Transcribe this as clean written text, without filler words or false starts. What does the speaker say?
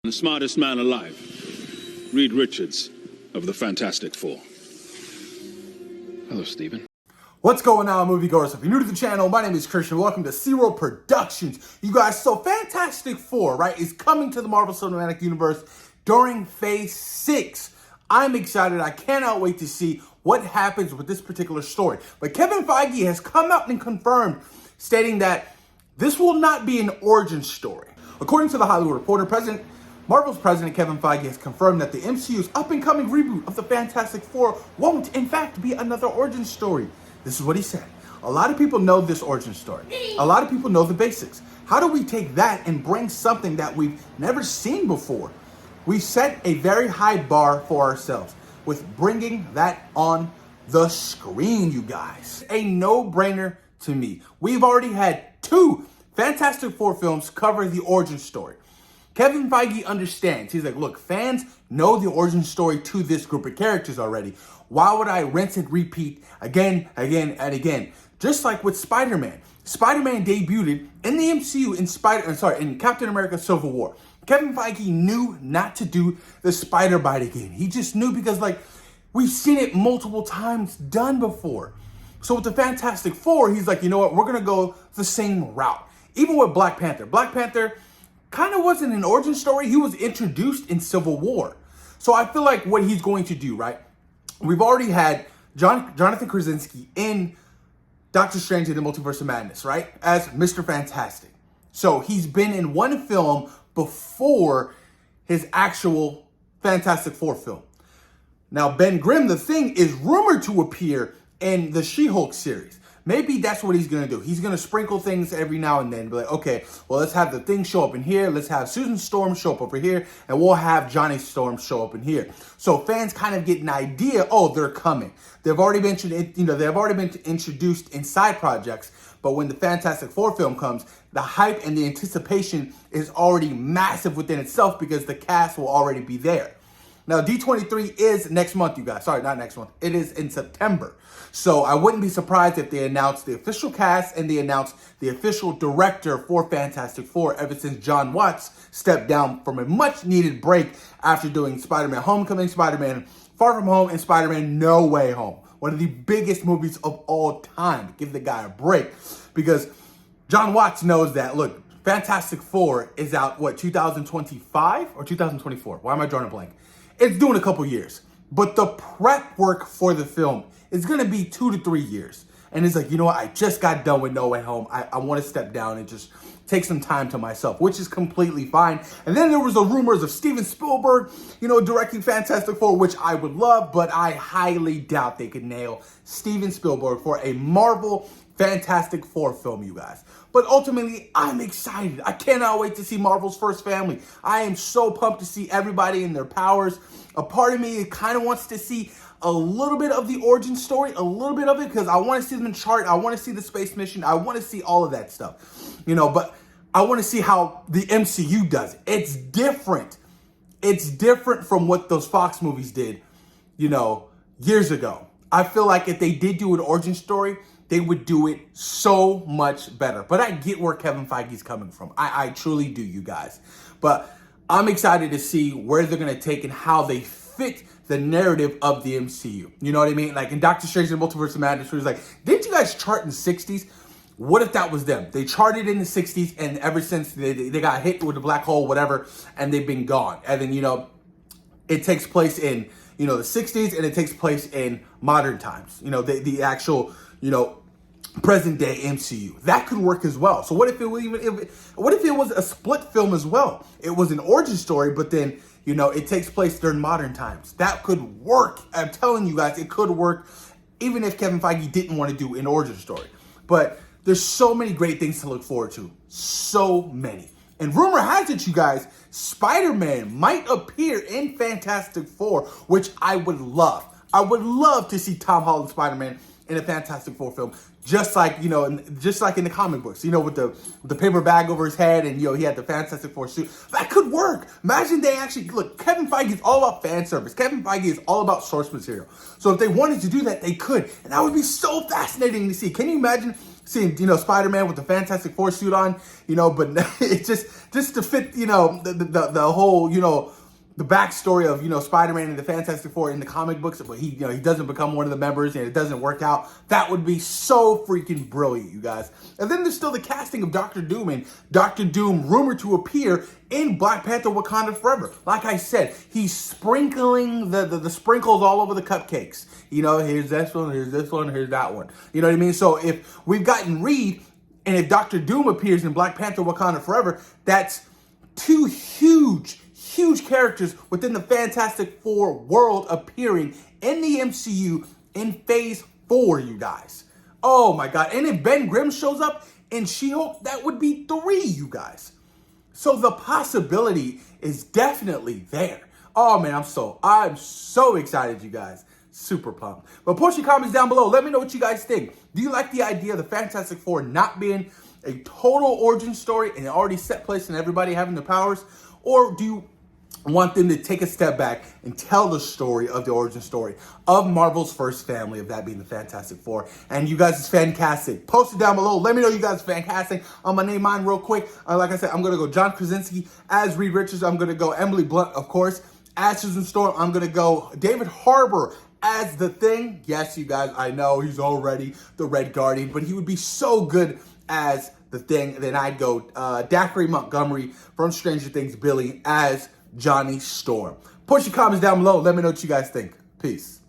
The smartest man alive, Reed Richards of the Fantastic Four. Hello, Stephen. What's going on, moviegoers? If you're new to the channel, my name is Christian. Welcome to Zero Productions. You guys, so Fantastic Four, right, is coming to the Marvel Cinematic Universe during Phase 6. I'm excited. I cannot wait to see what happens with this particular story. But Kevin Feige has come out and confirmed, stating that this will not be an origin story. According to The Hollywood Reporter, Marvel's president Kevin Feige has confirmed that the MCU's up-and-coming reboot of the Fantastic Four won't, in fact, be another origin story. This is what he said. A lot of people know this origin story. A lot of people know the basics. How do we take that and bring something that we've never seen before? We set a very high bar for ourselves with bringing that on the screen, you guys. A no-brainer to me. We've already had 2 Fantastic Four films cover the origin story. Kevin Feige understands. He's like, look, fans know the origin story to this group of characters already. Why would I rinse and repeat again, and again? Just like with Spider-Man. Spider-Man debuted in the MCU in Captain America Civil War. Kevin Feige knew not to do the spider bite again. He just knew because, like, we've seen it multiple times done before. So with the Fantastic Four, he's like, you know what? We're going to go the same route. Even with Black Panther. Black Panther kind of wasn't an origin story. He was introduced in Civil War. So I feel like what he's going to do, right? We've already had Jonathan Krasinski in Doctor Strange in the Multiverse of Madness, right? As Mr. Fantastic. So he's been in one film before his actual Fantastic Four film. Now, Ben Grimm, the Thing, is rumored to appear in the She-Hulk series. Maybe that's what he's going to do. He's going to sprinkle things every now and then. Be like, okay, well, let's have the Thing show up in here. Let's have Susan Storm show up over here. And we'll have Johnny Storm show up in here. So fans kind of get an idea, oh, they're coming. They've already been introduced in side projects. But when the Fantastic Four film comes, the hype and the anticipation is already massive within itself because the cast will already be there. Now, D23 is next month, you guys. Sorry, not next month. It is in September. So I wouldn't be surprised if they announced the official cast and they announced the official director for Fantastic Four ever since John Watts stepped down from a much-needed break after doing Spider-Man Homecoming, Spider-Man Far From Home, and Spider-Man No Way Home. One of the biggest movies of all time. Give the guy a break. Because John Watts knows that, look, Fantastic Four is out, 2025 or 2024? Why am I drawing a blank? It's doing a couple years. But the prep work for the film is going to be 2 to 3 years. And it's like, you know what? I just got done with No Way Home. I want to step down and just take some time to myself, which is completely fine. And then there was the rumors of Steven Spielberg, directing Fantastic Four, which I would love, but I highly doubt they could nail Steven Spielberg for a Marvel Fantastic Four film, you guys. But ultimately, I'm excited. I cannot wait to see Marvel's first family. I am so pumped to see everybody in their powers. A part of me kind of wants to see a little bit of the origin story, a little bit of it, because I want to see them in chart. I want to see the space mission. I want to see all of that stuff, but I want to see how the MCU does it. It's different. It's different from what those Fox movies did, years ago. I feel like if they did do an origin story, they would do it so much better. But I get where Kevin Feige's coming from. I truly do, you guys. But I'm excited to see where they're going to take and how they fit the narrative of the MCU. You know what I mean? Like in Doctor Strange and the Multiverse of Madness, where he's like, didn't you guys chart in the 60s? What if that was them? They charted in the 60s, and ever since they got hit with a black hole, whatever, and they've been gone. And then, it takes place in, the 60s, and it takes place in modern times. The actual, present day MCU. That could work as well. So what if it was a split film as well? It was an origin story, but then, it takes place during modern times. That could work. I'm telling you guys, it could work even if Kevin Feige didn't want to do an origin story. But there's so many great things to look forward to. So many. And rumor has it, you guys, Spider-Man might appear in Fantastic Four, which I would love. I would love to see Tom Holland Spider-Man in a Fantastic Four film, just like in the comic books, with the paper bag over his head, and he had the Fantastic Four suit. That could work. Imagine they actually look. Kevin Feige is all about fan service. Kevin Feige is all about source material. So if they wanted to do that, they could, and that would be so fascinating to see. Can you imagine seeing, Spider-Man with the Fantastic Four suit on, but it's just to fit, the whole, the backstory of, Spider-Man and the Fantastic Four in the comic books, but he doesn't become one of the members and it doesn't work out. That would be so freaking brilliant, you guys. And then there's still the casting of Doctor Doom, and Doctor Doom rumored to appear in Black Panther Wakanda Forever. Like I said, he's sprinkling the sprinkles all over the cupcakes. Here's this one, here's this one, here's that one. You know what I mean? So if we've gotten Reed, and if Doctor Doom appears in Black Panther Wakanda Forever, that's two huge characters within the Fantastic Four world appearing in the MCU in Phase 4, you guys. Oh my God. And if Ben Grimm shows up in She-Hulk, that would be 3, you guys. So the possibility is definitely there. Oh man, I'm so excited, you guys. Super pumped. But post your comments down below. Let me know what you guys think. Do you like the idea of the Fantastic Four not being a total origin story and already set place and everybody having the powers? Or do you want them to take a step back and tell the story of the origin story of Marvel's first family, of that being the Fantastic Four? And you guys is fantastic. Post it down below. Let me know you guys are fantastic. I'm going to name mine real quick. Like I said, I'm going to go John Krasinski as Reed Richards. I'm going to go Emily Blunt, of course, as Susan Storm. I'm going to go David Harbour as the Thing. Yes, you guys, I know he's already the Red Guardian, but he would be so good as the Thing. Then I'd go Dacre Montgomery from Stranger Things, Billy, as Johnny Storm. Put your comments down below. Let me know what you guys think. Peace.